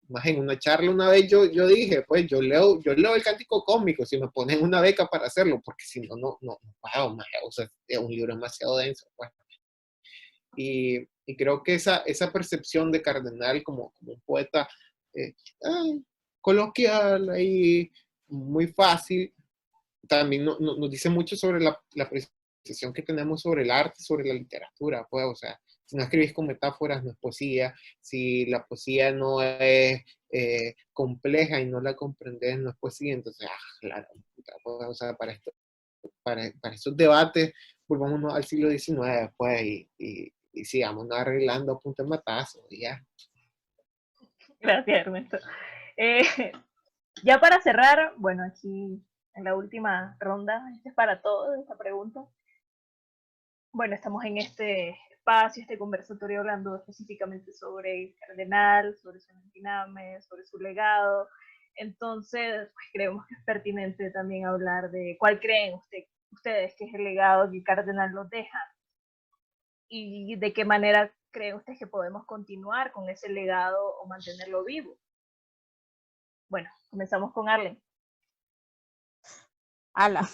más en una charla una vez yo dije, pues yo leo el Cántico Cósmico si me ponen una beca para hacerlo, porque si no, no pago más, o sea, es un libro demasiado denso, pues. Y creo que esa percepción de Cardenal como un poeta eh, coloquial, ahí, muy fácil, también nos dice mucho sobre la percepción que tenemos sobre el arte, sobre la literatura, pues, o sea, si no escribís con metáforas no es poesía, si la poesía no es compleja y no la comprendes no es poesía, entonces, claro, pues, o sea, para estos debates, volvámonos al siglo XIX, pues, y sigamos arreglando a punta de matazo, y ya. Gracias, Ernesto. Eh, ya para cerrar, bueno, aquí en la última ronda, este es para todos, esta pregunta. Bueno, estamos en este espacio, este conversatorio, hablando específicamente sobre el Cardenal, sobre su diname, sobre su legado. Entonces, pues, creemos que es pertinente también hablar de cuál creen ustedes que es el legado que el Cardenal nos deja y de qué manera creen ustedes que podemos continuar con ese legado o mantenerlo vivo. Bueno, comenzamos con Arlen. Ala.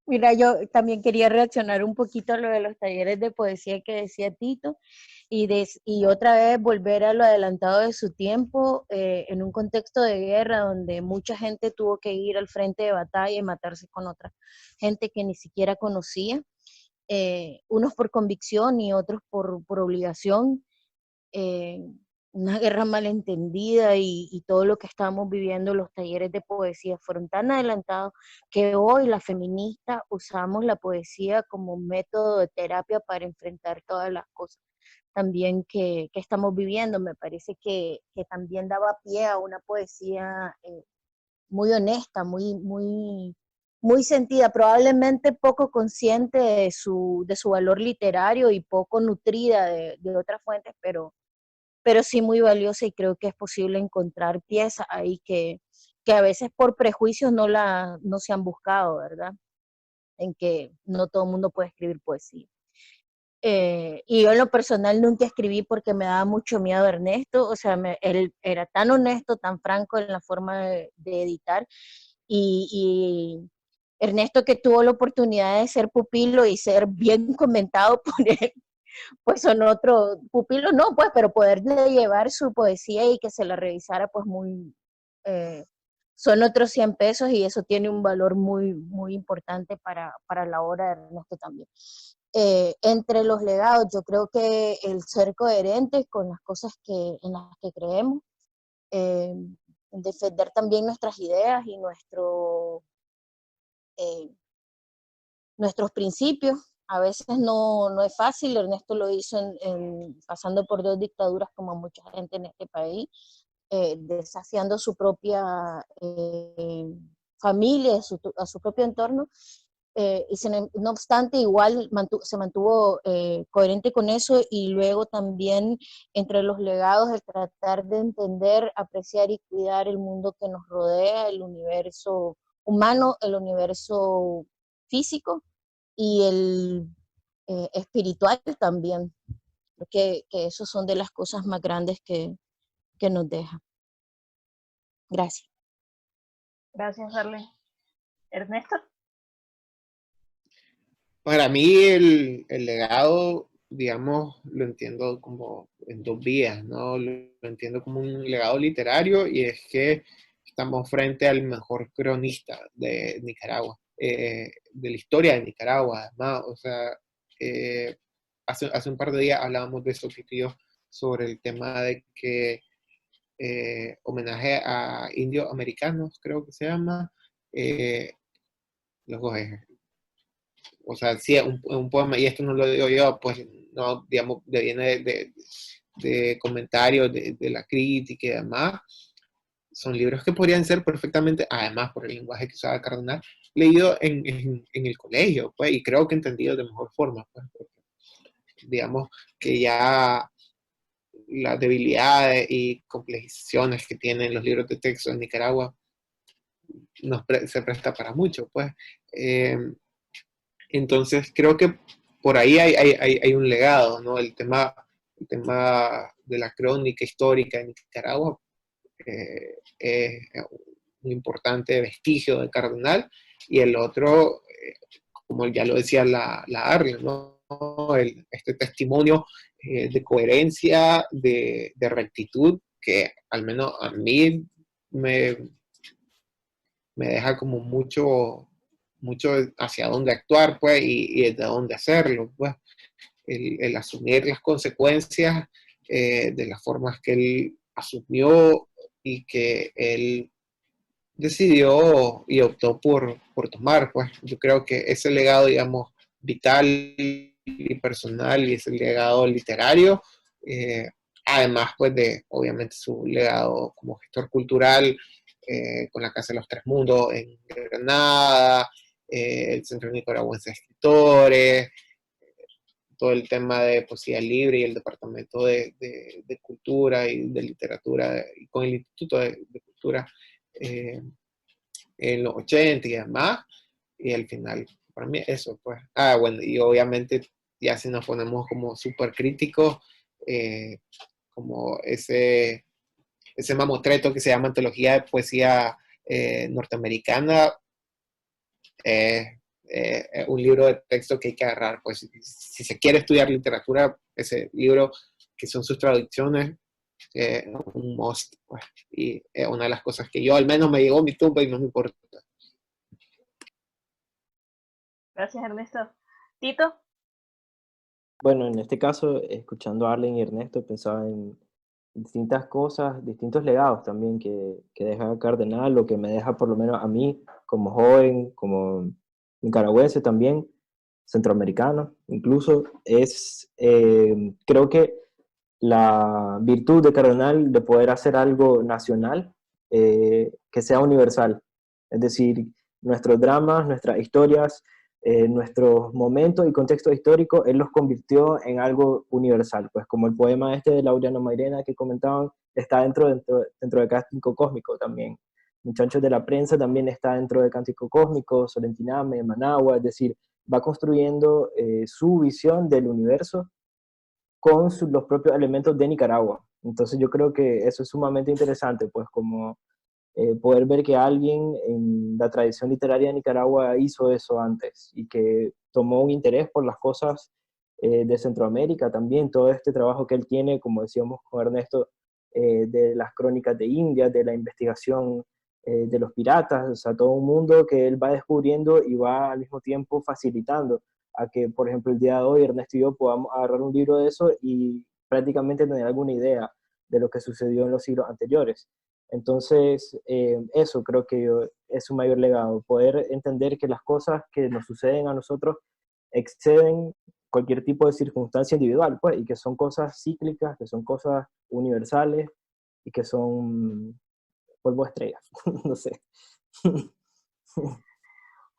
Mira, yo también quería reaccionar un poquito a lo de los talleres de poesía que decía Tito y otra vez volver a lo adelantado de su tiempo en un contexto de guerra donde mucha gente tuvo que ir al frente de batalla y matarse con otra gente que ni siquiera conocía, unos por convicción y otros por obligación. una guerra malentendida y todo lo que estamos viviendo, los talleres de poesía fueron tan adelantados que hoy las feministas usamos la poesía como método de terapia para enfrentar todas las cosas también que estamos viviendo. Me parece que también daba pie a una poesía muy honesta, muy sentida, probablemente poco consciente de su valor literario y poco nutrida de otras fuentes, pero sí muy valiosa y creo que es posible encontrar piezas ahí que a veces por prejuicios no se han buscado, ¿verdad? En que no todo el mundo puede escribir poesía. Y yo en lo personal nunca escribí porque me daba mucho miedo Ernesto, o sea, él era tan honesto, tan franco en la forma de editar, y Ernesto que tuvo la oportunidad de ser pupilo y ser bien comentado por él, pues son otro, pupilo no, pues, pero poderle llevar su poesía y que se la revisara, pues eh, son otros 100 pesos y eso tiene un valor muy importante para la obra de Ernesto también. Entre los legados, yo creo que el ser coherentes con las cosas en las que creemos, eh, defender también nuestras ideas y eh, nuestros principios. A veces no es fácil, Ernesto lo hizo pasando por 2 dictaduras como mucha gente en este país, desafiando su propia familia, a su propio entorno, no obstante igual se mantuvo coherente con eso y luego también entre los legados el tratar de entender, apreciar y cuidar el mundo que nos rodea, el universo humano, el universo físico y el espiritual también, que esos son de las cosas más grandes que nos deja. Gracias. Gracias, Darle. Ernesto. Para mí el legado, digamos, lo entiendo como en dos vías, ¿no? Lo entiendo como un legado literario y es que estamos frente al mejor cronista de Nicaragua, de la historia de Nicaragua, además, o sea, hace un par de días hablábamos de eso, Tito y yo, sobre el tema de que homenaje a indios americanos, creo que se llama, los o sea, sí, un poema, y esto no lo digo yo, pues no, digamos, viene de comentarios de la crítica y demás. Son libros que podrían ser perfectamente, además por el lenguaje que usaba Cardenal, leído en el colegio, pues, y creo que entendido de mejor forma, pues, porque, digamos que ya las debilidades y complejizaciones que tienen los libros de texto en Nicaragua se presta para mucho, pues. Eh, Entonces creo que por ahí hay un legado, ¿no? El tema de la crónica histórica en Nicaragua es un importante vestigio de Cardenal y el otro, como ya lo decía la Arlen, ¿no? Este testimonio de coherencia, de rectitud, que al menos a mí me, me deja como mucho hacia dónde actuar, pues, y desde dónde hacerlo, pues. El asumir las consecuencias de las formas que él asumió y que él decidió y optó por tomar, pues. Yo creo que ese legado, digamos, vital y personal y ese legado literario, eh, además, pues, de, obviamente, su legado como gestor cultural, con la Casa de los Tres Mundos en Granada, el Centro Nicaragüense de Escritores, todo el tema de poesía libre y el Departamento de Cultura y de Literatura, y con el Instituto de Cultura en los 80 y demás, y al final, para mí eso, pues. Ah, bueno, y obviamente ya si nos ponemos como súper críticos, como ese mamotreto que se llama Antología de Poesía Norteamericana, un libro de texto que hay que agarrar, pues si se quiere estudiar literatura, ese libro que son sus traducciones, un must, pues, y es una de las cosas que yo al menos me llegó a mi tumba y no me importa. Gracias, Ernesto. Tito. Bueno, en este caso, escuchando a Arlen y Ernesto, pensaba distintas cosas, distintos legados también que deja Cardenal, o que me deja por lo menos a mí como joven, como nicaragüense también, centroamericano, incluso, creo que la virtud de Cardenal de poder hacer algo nacional, que sea universal. Es decir, nuestros dramas, nuestras historias, nuestros momentos y contextos históricos, él los convirtió en algo universal. Pues como el poema este de Laureano Mairena que comentaban, está dentro de Cántico Cósmico también. Muchachos de la Prensa también está dentro de Cántico Cósmico, Solentiname, Managua, es decir, va construyendo su visión del universo con los propios elementos de Nicaragua. Entonces yo creo que eso es sumamente interesante, pues como poder ver que alguien en la tradición literaria de Nicaragua hizo eso antes y que tomó un interés por las cosas de Centroamérica también, todo este trabajo que él tiene, como decíamos con Ernesto, de las crónicas de India, de la investigación de los piratas, o sea, todo un mundo que él va descubriendo y va al mismo tiempo facilitando a que, por ejemplo, el día de hoy Ernesto y yo podamos agarrar un libro de eso y prácticamente tener alguna idea de lo que sucedió en los siglos anteriores. Entonces, eso creo que es su mayor legado, poder entender que las cosas que nos suceden a nosotros exceden cualquier tipo de circunstancia individual, pues, y que son cosas cíclicas, que son cosas universales y que son polvo de estrellas, no sé.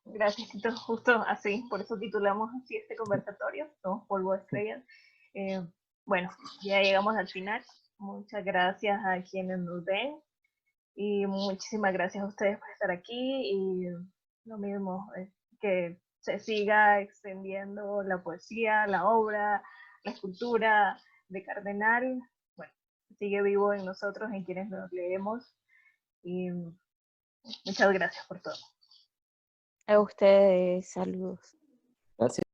Gracias, Tito. Justo así, por eso titulamos así este conversatorio, Somos Polvo de Estrellas. Eh, bueno, ya llegamos al final. Muchas gracias a quienes nos ven y muchísimas gracias a ustedes por estar aquí y lo mismo, que se siga extendiendo la poesía, la obra, la escultura de Cardenal. Bueno, sigue vivo en nosotros, en quienes nos leemos y muchas gracias por todo. A ustedes, saludos. Gracias.